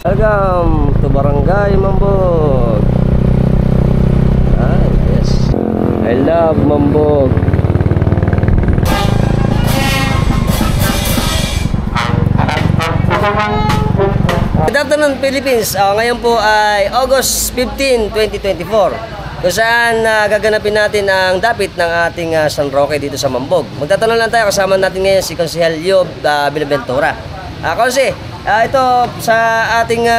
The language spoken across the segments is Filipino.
Welcome to Barangay Mambog. Yes, I love Mambog. Good afternoon, Philippines. Ngayon po ay August 15, 2024. Kung saan gaganapin natin ang dapit ng ating San Roque dito sa Mambog. Magtatanong lang tayo, kasama natin ngayon si Konsehal Yob Binaventura. Konse, ito sa ating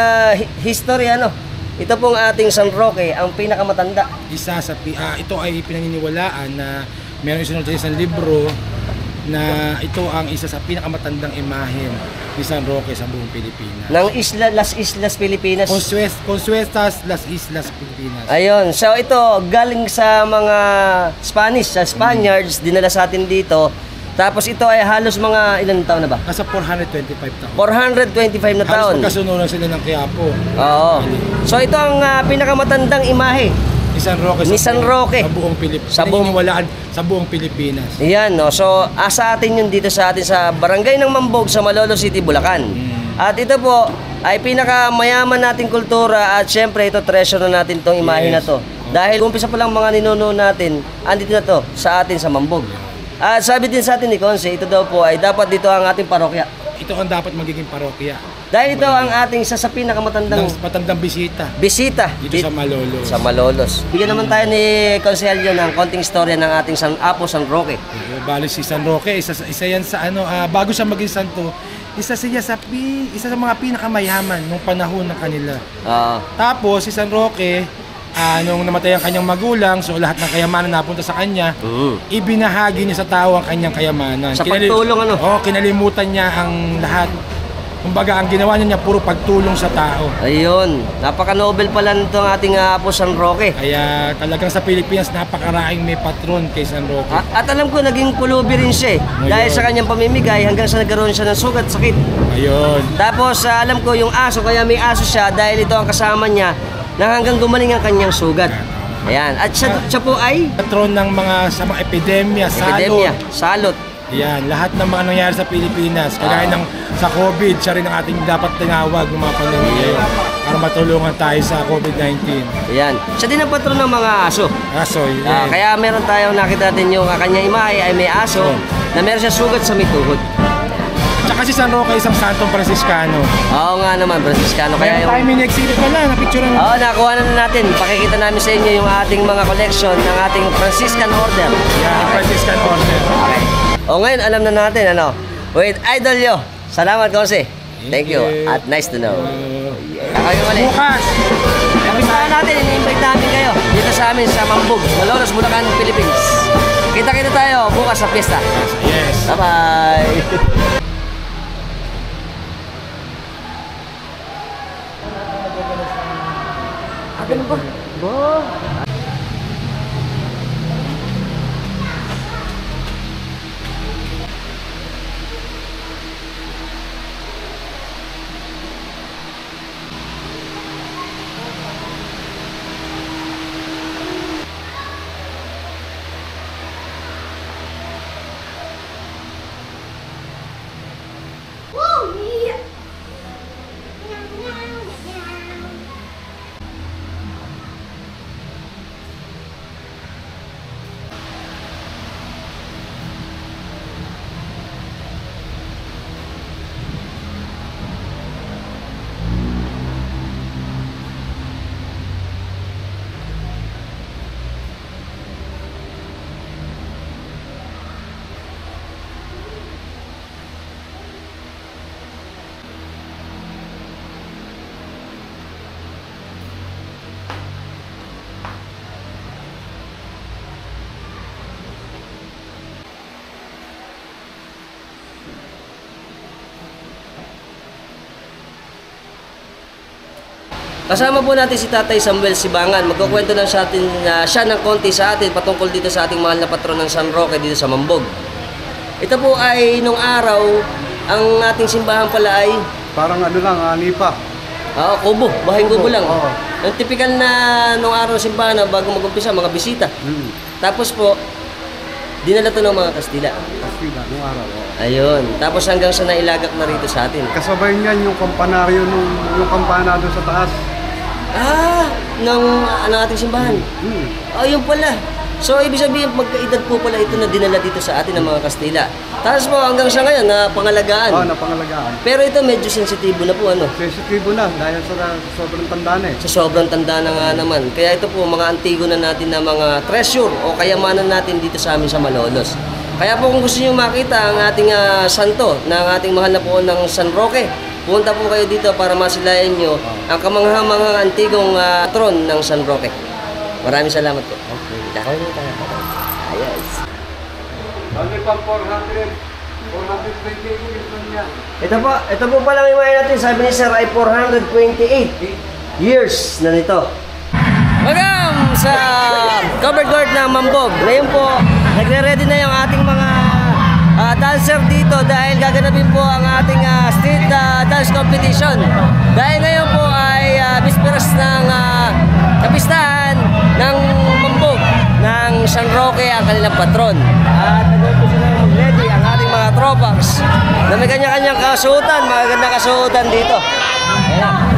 history, ito pong ating San Roque, ang pinakamatanda. Ito ay pinaniniwalaan na meron isunod sa isang libro na ito ang isa sa pinakamatandang imahen ni San Roque sa buong Pilipinas. Ng Las Islas Pilipinas. Consuetas Las Islas Pilipinas. Ayun, so ito galing sa mga Spaniards, dinala sa atin dito. Tapos ito ay halos mga ilang taon na ba? Nasa 425 taon. 425 na taon. Halos magkasunuran sila ng Quiapo. Oo. So ito ang pinakamatandang imahe ni San Roque. San Roque. Sa buong Pilipinas. Sa buong Pilipinas. Yan, no. So sa atin yun dito sa atin sa Barangay ng Mambog sa Malolos City, Bulacan. At ito po ay pinakamayaman nating kultura at syempre ito treasure na natin tong imahe na to. Dahil umpisa pa lang mga ninuno natin, andito na to sa atin sa Mambog. At sabi din sa atin ni Konse, ito daw po ay dapat dito ang ating parokya. Ito ang dapat magiging parokya. Dahil ito ang ating isa sa pinakamatandang bisita dito sa Malolos. Sa Malolos. Bigyan naman tayo ni Konsehal yun ng konting istorya ng ating San Roque. Bali si San Roque, isa yan sa bago siya maging santo, isa sa mga pinakamayaman nung panahon ng kanila. Tapos si San Roque, nung namatay ang kanyang magulang, so lahat ng kayamanan napunta sa kanya, ibinahagi niya sa tao ang kanyang kayamanan. Sa pagtulong kinalimutan niya ang lahat. Kumbaga, ang ginawa niya puro pagtulong sa tao. Ayun, napaka-nobel pala nito ang ating Apo San Roque. Kaya talagang sa Pilipinas, napakaraing may patron kay San Roque. At alam ko, naging pulubi rin siya dahil sa kanyang pamimigay hanggang sa nagkaroon siya ng sugat, sakit. Ayun. Tapos, alam ko yung aso, kaya may aso siya dahil ito ang kasama niya na hanggang gumaling ang kanyang sugat. Ayan. At siya po ay patron ng mga epidemya, salot. Yan, lahat ng mga nangyari sa Pilipinas, kagaya ng sa COVID, siya rin ang ating dapat tinawag ng mga panahon para matulungan tayo sa COVID-19. Yan. Siya din ang patron ng mga aso. Yes. Kaya meron tayong nakita natin yung kanyang imahe ay may aso na meron siya sugat sa may tuhod. Tsaka si San Roque isang santong Franciscano. Oo nga naman, Franciscano. Kaya tayo may exhibit pala, na-picture na. Oo, nakuha na natin. Pakikita namin sa inyo yung ating mga collection ng ating Franciscan Order. Yan, Franciscan Order. Okay. Ngayon alam na natin, Wait, Idol Yo. Salamat, Konse. Thank you. At nice to know. Bukas! Kapistahan natin, ini-invite namin kayo dito sa amin sa Mambog, Malolos, Bulacan, Philippines. Kita-kita tayo bukas sa pista. Yes. Bye-bye. Ano ba? Kasama po natin si Tatay Samuel Sibangan. Magkukwento lang siya ng konti sa atin patungkol dito sa ating mahal na patron ng San Roque dito sa Mambog. Ito po ay nung araw, ang ating simbahan pala ay parang nipa. Kubo, bahing kubo lang. Ang typical na nung araw simbahan na bago mag-umpisa, mga bisita. Tapos po, dinala to ng mga Kastila. Kastila, nung araw. Ayun. Tapos hanggang sa nailagak na rito sa atin. Kasabay niyan yung kampanaryo yung kampana doon sa taas. Ng ating simbahan. Yun pala. So, ibig sabihin, magkaedad po pala ito na dinala dito sa atin ng mga Kastila. Tapos po, hanggang sa ngayon, napangalagaan. Napangalagaan. Pero ito, medyo sensitibo na po, ano? Sensitibo na, dahil sa sobrang tanda na eh. Sa sobrang tanda na nga naman. Kaya ito po, mga antigo na natin na mga treasure o kayamanan natin dito sa amin sa Malolos. Kaya po, kung gusto niyo makita ang ating santo, na ang ating mahal na po ng San Roque, punta po kayo dito para masilayan nyo ang kamangha-manghang antigong tron ng San Roque. Maraming salamat po. Okay. Dakaw nyo tayo. Ayos. Ano pang 428 niya. Ito po pala may mga natin. Sabi ni Sir ay 428 years na nito. Welcome sa covered court ng Mambog. Ngayon po, nagre-ready na yung ating mga dancer dito dahil gaganapin po ang ating street dance competition. Dahil ngayon po ay bisperas ng kapistahan ng Mambog ng San Roque, ang kanilang patron. At nagawin po sila mag-ready ang ating mga tropax na may kanya-kanyang kasuotan, magagandang kasuotan dito. Ayan.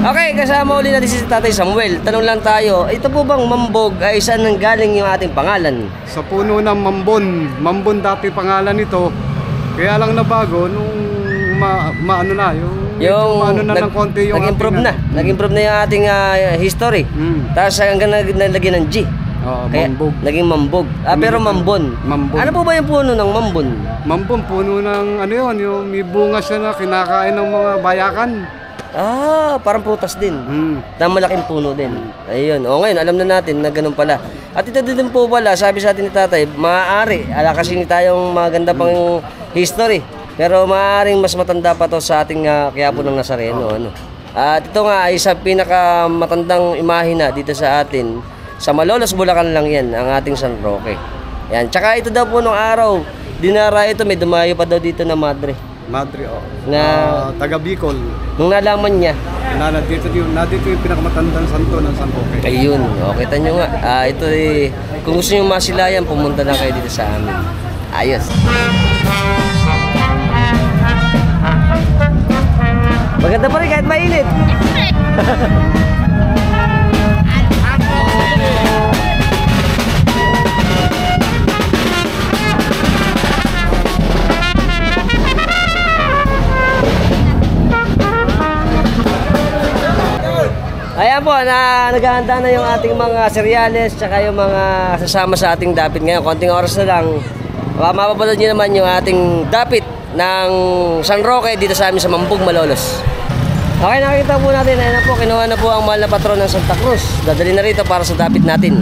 Okay, kasama ulit natin si Tatay Samuel. Tanong lang tayo, ito po bang Mambog ay saan nanggaling yung ating pangalan? Sa puno ng Mambon. Mambon dati pangalan nito. Kaya lang nabago nung maano na yung na ng konti yung nag-improve na yung ating history. Tapos hanggang nalagyan ng G. Kaya, Mambog. Naging Mambog. Pero Mambon. Mambon. Ano po ba yung puno ng Mambon? Mambon, puno ng ano yun, yung may bunga siya na kinakain ng mga bayakan. Parang prutas din. Na malaking puno din. Ayun. Ngayon, alam na natin na ganun pala. At ito din po pala, sabi sa atin ni Tatay, maaari. Kasi hindi tayong maganda pang history. Pero maaaring mas matanda pa to sa ating Quiapo ng Nazareno. At ito nga ay sa pinakamatandang imahe na dito sa atin. Sa Malolos, Bulacan lang yan, ang ating San Roque. Yan. Tsaka ito daw po nung araw, dinara ito, may dumayo pa daw dito na madre. Taga Bicol. Nung nalaman niya nandito yung pinakamatandang santo ng San Roque. Ayun, kita nyo nga. Ito kung gusto nyo masilayan, pumunta lang kayo dito sa amin. Ayos. Maganda pa rin kahit mainit. Ayan po, naghahanda na yung ating mga cereales tsaka yung mga sasama sa ating dapit ngayon. Konting oras na lang, mapapanood nyo naman yung ating dapit ng San Roque dito sa amin sa Mambog, Malolos. Okay, nakita po natin, ayan na po, kinuha na po ang mahal na patron ng Santa Cruz. Dadali na rito para sa dapit natin.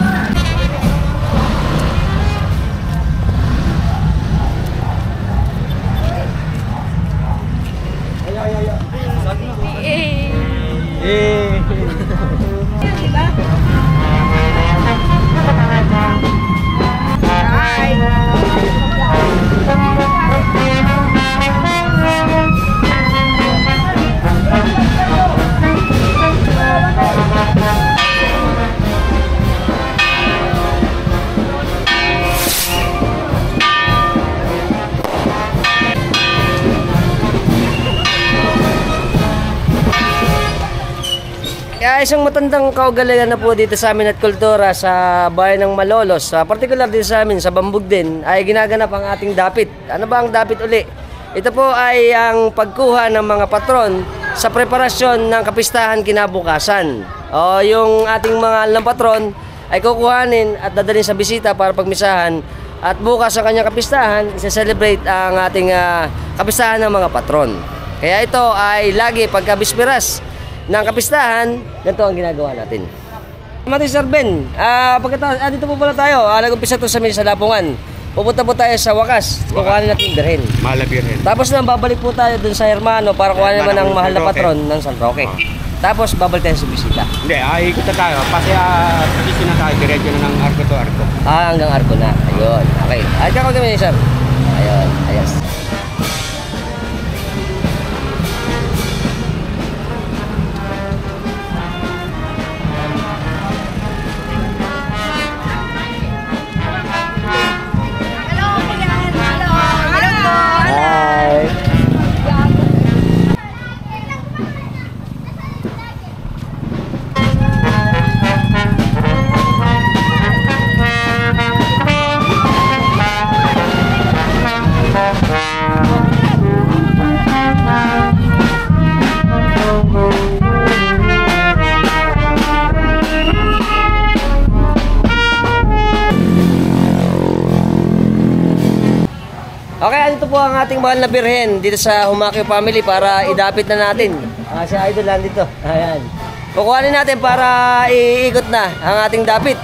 Isang matandang kaugalian na po dito sa amin at kultura sa bayan ng Malolos, particular din sa amin, sa Bambog din, ay ginaganap ang ating dapit. Ano ba ang dapit uli? Ito po ay ang pagkuha ng mga patron sa preparasyon ng kapistahan kinabukasan. Yung ating mga alang patron ay kukuhanin at dadalhin sa bisita para pagmisahan. At bukas sa kanyang kapistahan, isa-celebrate ang ating kapistahan ng mga patron. Kaya ito ay lagi pagka-bispiras ng kapistahan, ganito ang ginagawa natin. Mati Sir Ben, dito po pala tayo. Nag-umpisa ito sa Lapungan. Pupunta po tayo sa wakas, kukuhanin natin birhen. Mahal na birhen. Tapos nang babalik po tayo dun sa Hermano para kuhanin naman ang mahal na patron ng San Roque. Tapos babalik tayo sa bisita. Hindi, ikot na tayo. Kasi kasi na tayo, diretso na ng arko to arko. Hanggang arko na. Ayun. Okay. Ay, kakot kami, sir. Ayun. Ayos. Okay, dito po ang ating mahal na birhen dito sa Humakio Family para idapit na natin. Si Idol nandito. Ayan. Kukuhanin natin para iikot na ang ating dapit.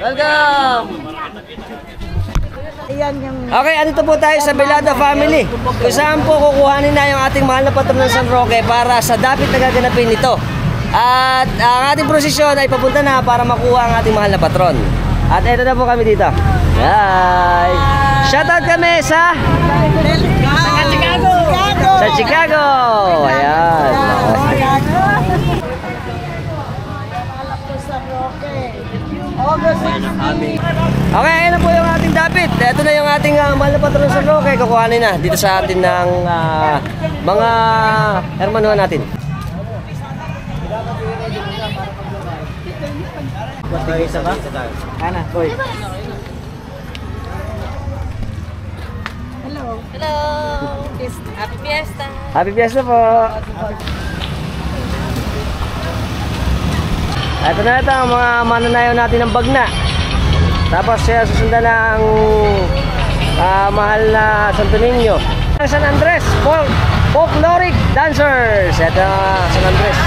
Welcome! Okay, andito po tayo sa Velada Family. Kung saan po kukuhanin na yung ating mahal na patron ng San Roque para sa dapit na gaganapin nito. At ang ating prosesyon ay papunta na para makuha ang ating mahal na patron. At ito na po kami dito. Hi! Shoutout kami sa Chicago! Sa Chicago! Ayan! Okay, ayun na po yung ating dapit. Ito na yung ating mahal na patron sa Roque. Kukuhanin na dito sa atin ng mga hermanuhan natin. Isa ba? Ana, boy. Hello. Happy Fiesta. Happy Fiesta po. Ito na ito ang mga mananayaw natin ng Bagna. Tapos susundan na ang mahal na Santo Niño. San Andres, Folkloric Dancers. Ito San Andres,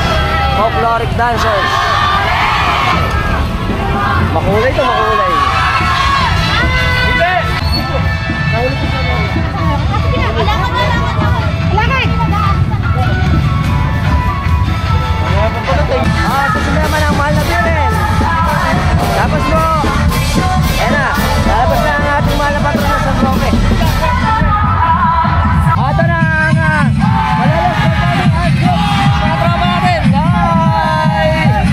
Folkloric Dancers. Makulay ito, makulay. Susunod naman ang mahal na birhen. Tapos po, ayan na, lalabas na ang ating mahal na patron ng San Roque. Ito na ang malalas na kaming art group sa tropa natin. Bye!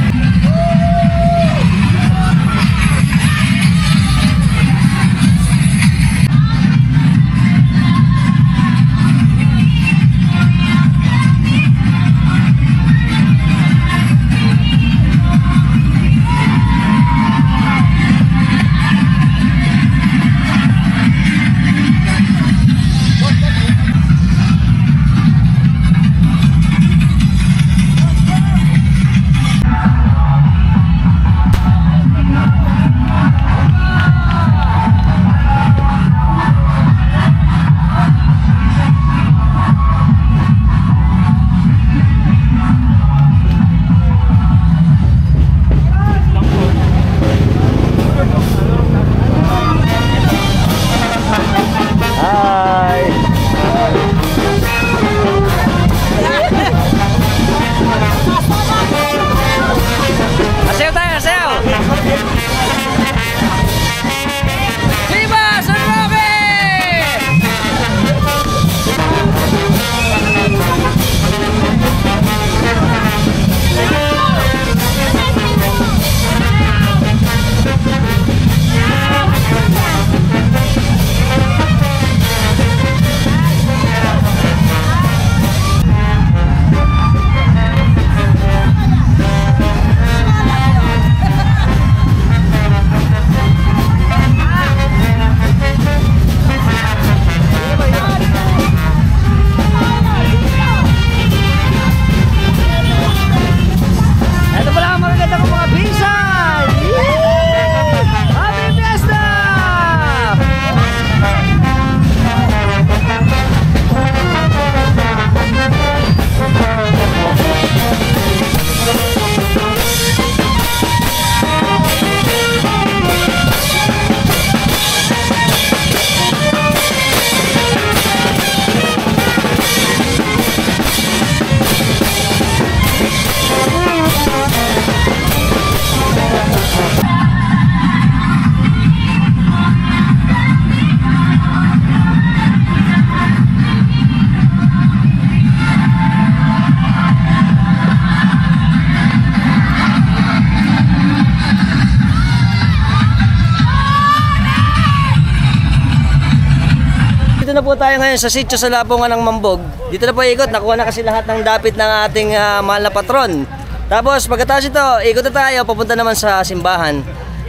tayo ngayon sa sitio sa Lapungan ng Mambog. Dito na po ikot, nakuha na kasi lahat ng dapit ng ating mahal na patron. Tapos pagkatapos ito, ikot na tayo, papunta naman sa simbahan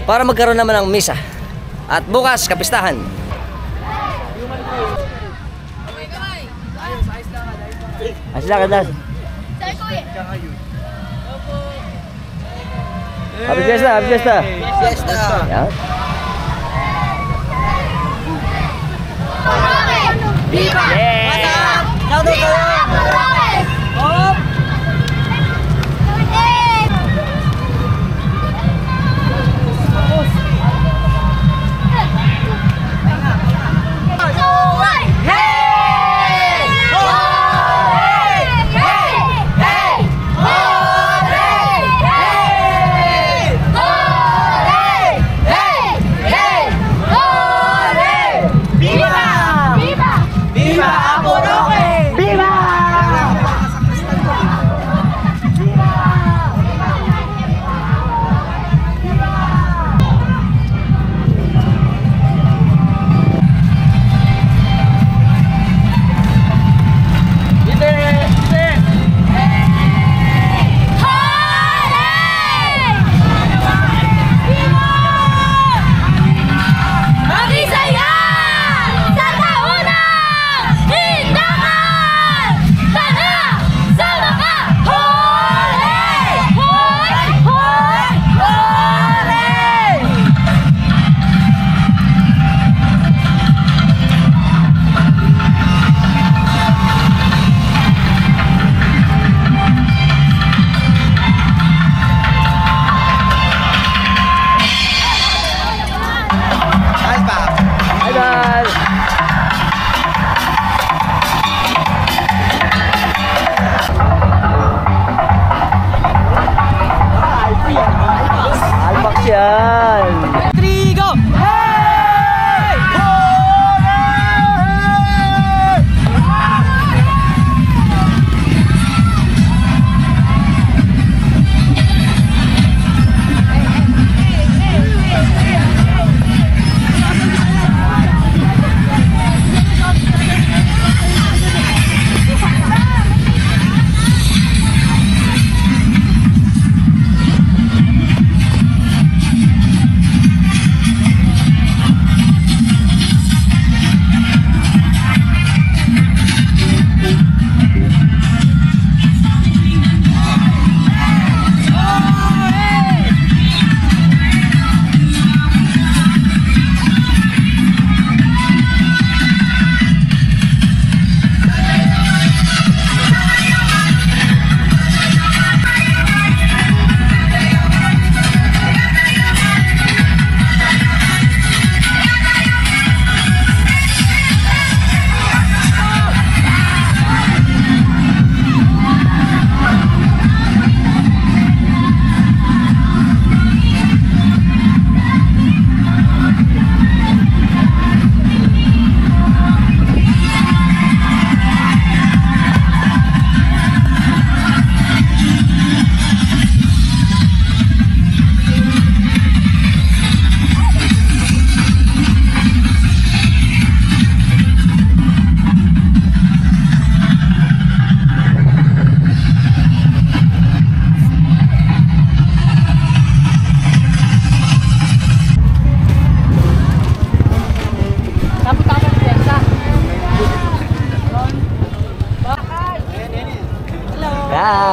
para magkaroon naman ng misa. At bukas, kapistahan. Asla ka das. Happy Fiesta, Happy Fiesta. Fiesta. Yeah. Viva! Yeah! Shout out kayo! Hop!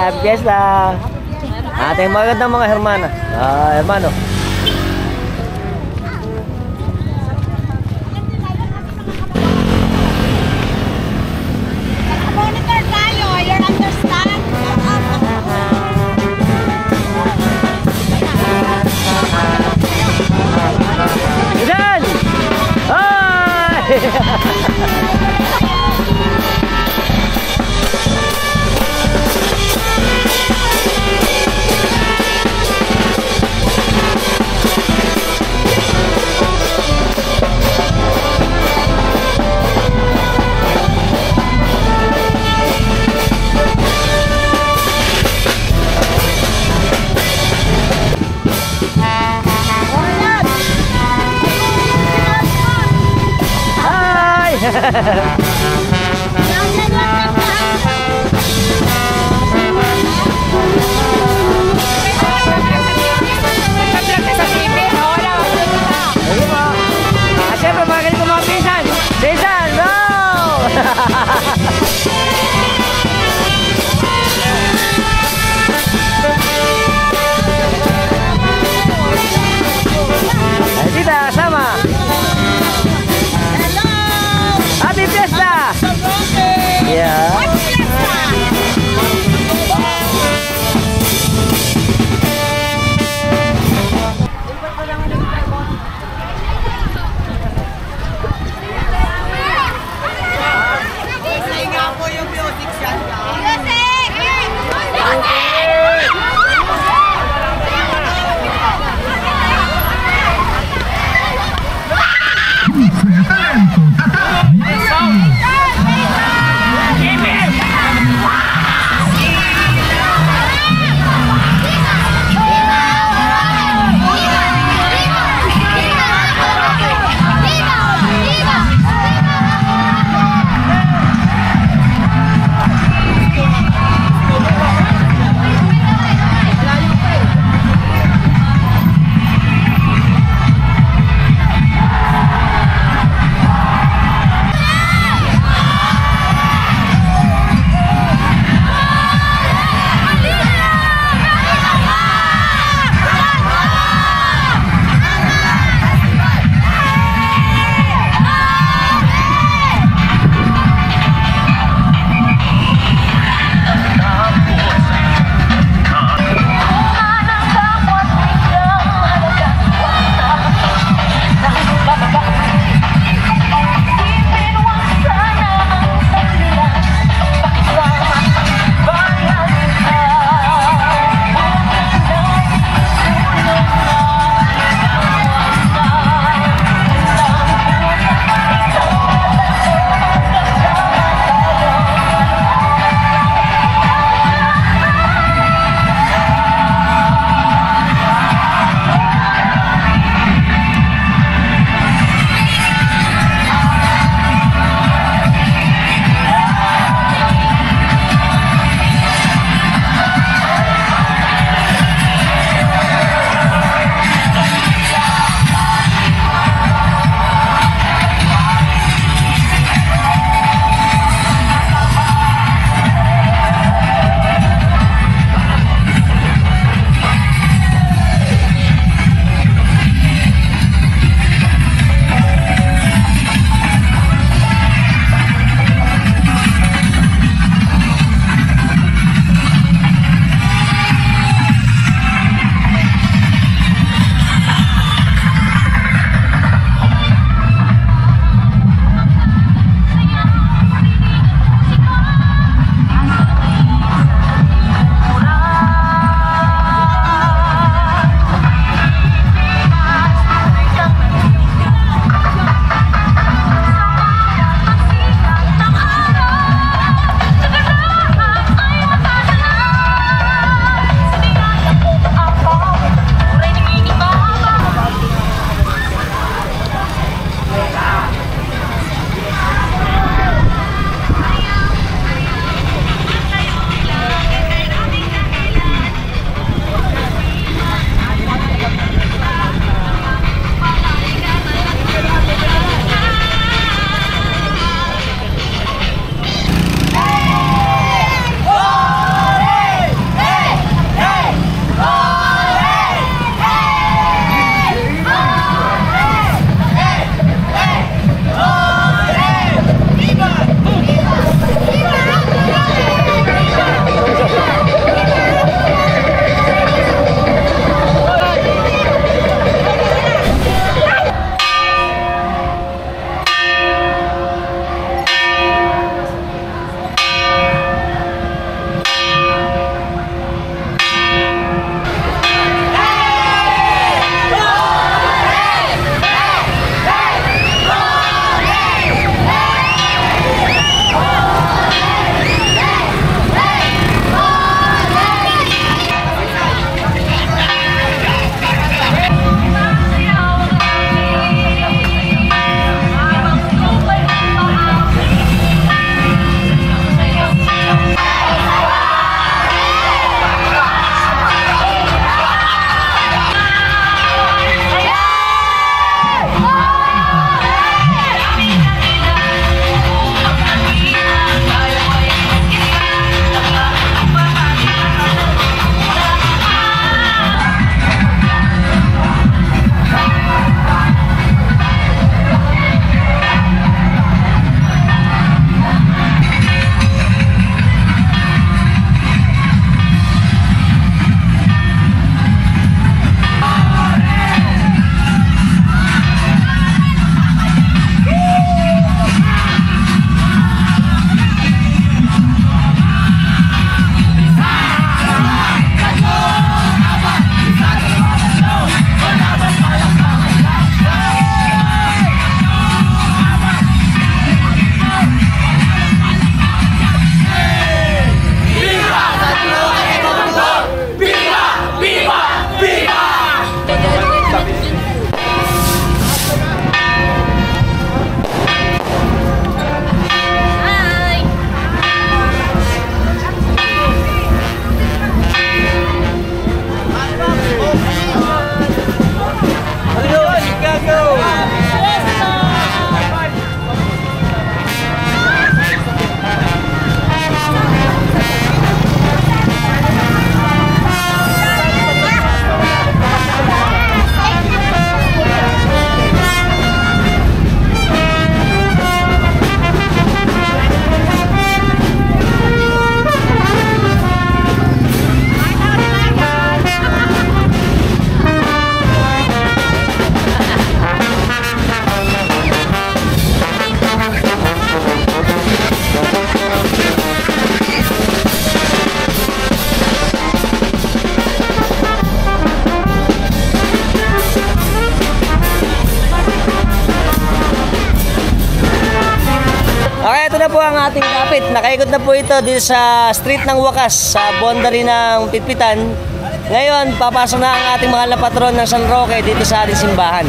Happy Fiesta! Ating magandang mga hermana. Hermano. Monitor tayo, you understand? Ilan! Hi! Hi! nakaikot na po ito dito sa street ng Wakas, sa boundary ng Pitpitan. Ngayon, papasok na ang ating mahal na patron ng San Roque dito sa ating simbahan.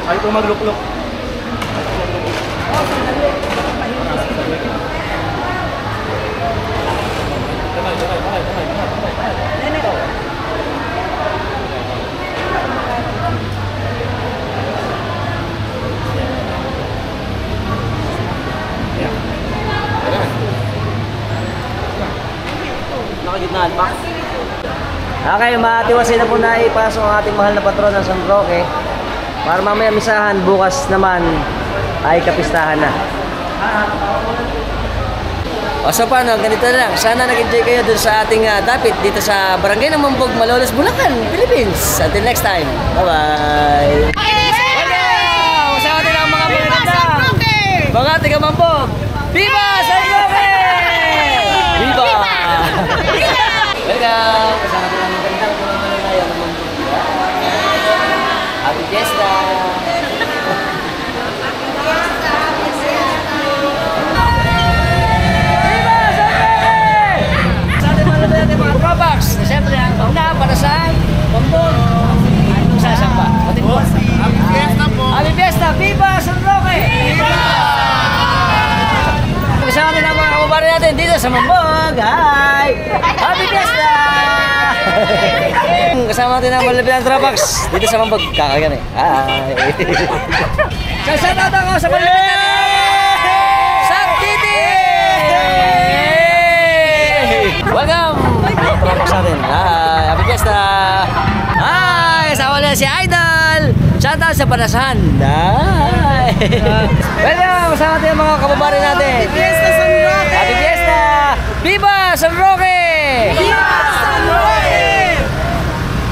Ayaw ko magluklok. Nakagitnaan pa. Okay, matiwasin na po na ipasok ang ating mahal na patron ng San Roque. Para mamaya misahan, bukas naman ay kapistahan na. O so paano, ganito na lang. Sana nag-enjoy kayo dun sa ating dapit dito sa Barangay ng Mambog, Malolos, Bulacan, Philippines. Until next time. Bye-bye! Welcome! Sa atin ang mga maganda. Mga tiga Mambog. Viva San Roque! Viva! Welcome! Kasama natin ang magandang mga mananayan ng Mambog. Happy Fiesta! Robax, siyempre ang una para sa Mambog. Anong sasamba? Happy Fiesta po! Happy Fiesta! Viva San Roque! Viva! Kasama natin ang mga kababayan natin dito sa Mambog. Hi! Happy Fiesta! Kasama natin ang malapitan Robax dito sa Mambog. Kakagan eh. Hi! Shout out ako sa malapitan sa Titi! Welcome! Robax natin. Hi! Happy Fiesta! Hi! Kasama nila si Idol! Shout out sa Panasan! Hi! Welcome! Kasama natin ang mga kababayan natin. Happy Fiesta San Roque! Happy Fiesta! Viva San Roque! Viva San Roque!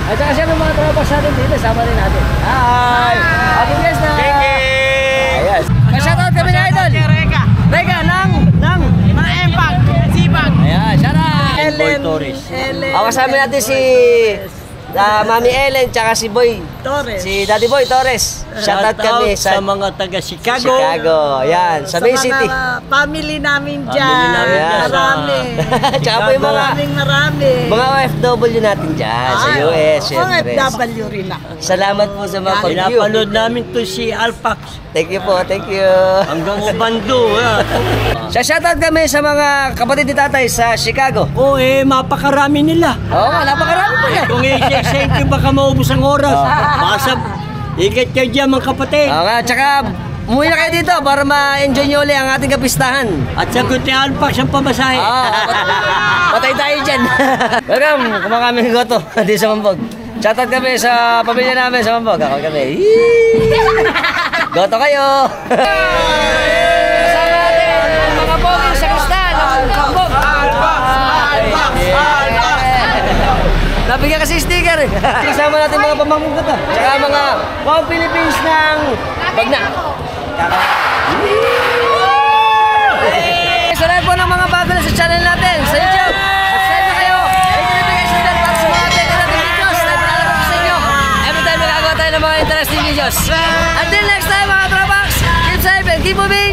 At saka siya ng mga Robax natin dito. Sama rin natin. Hi! Happy Fiesta! Thank you! Yes. Shout out kami na kasama natin si Mami Ellen, tsaka si Boy Torres. Si Daddy Boy Torres. Shoutout kami sa mga taga Chicago. Yan, sa Bay City. Family namin dyan. Marami. Tsaka po yung mga OFW natin dyan sa US. OFW rin ako. Salamat po sa mga pag-view. Pinapanood namin to si Alpax. Thank you po, thank you. Hanggang Obando. Shoutout kami sa mga kapatid ni tatay sa Chicago. Oo, mapakarami nila. Oo, napakarami po yan. Kung i-extend ko baka maubos ang oras. Baka sa ikat kayo dyan mga kapatid. Oo nga, tsaka umuwi na kayo dito para ma-enjoy nyo ulit ang ating kapistahan. At sagot ni Alpax ang pamasahe. Patay tayo dyan. Welcome, kumakaming goto dito sa Mambog. Shoutout kami sa pamilya namin sa Mambog. Ako kami. Goto kayo. Kasama natin mga boging sa kristal ng Mambog. Nabigyan kasi sticker eh. Kasama natin mga pamangkot to. Tsaka mga Wow Philippines ng Bagna. Sa lahat po ng mga bago na sa channel natin sa YouTube. Subscribe na kayo. Hit the notification bell para sa mga update natin videos na ipinalala ko sa inyo. Every time magagawa tayo ng mga interesting videos. Until next time mga Tropax, keep safe and keep moving.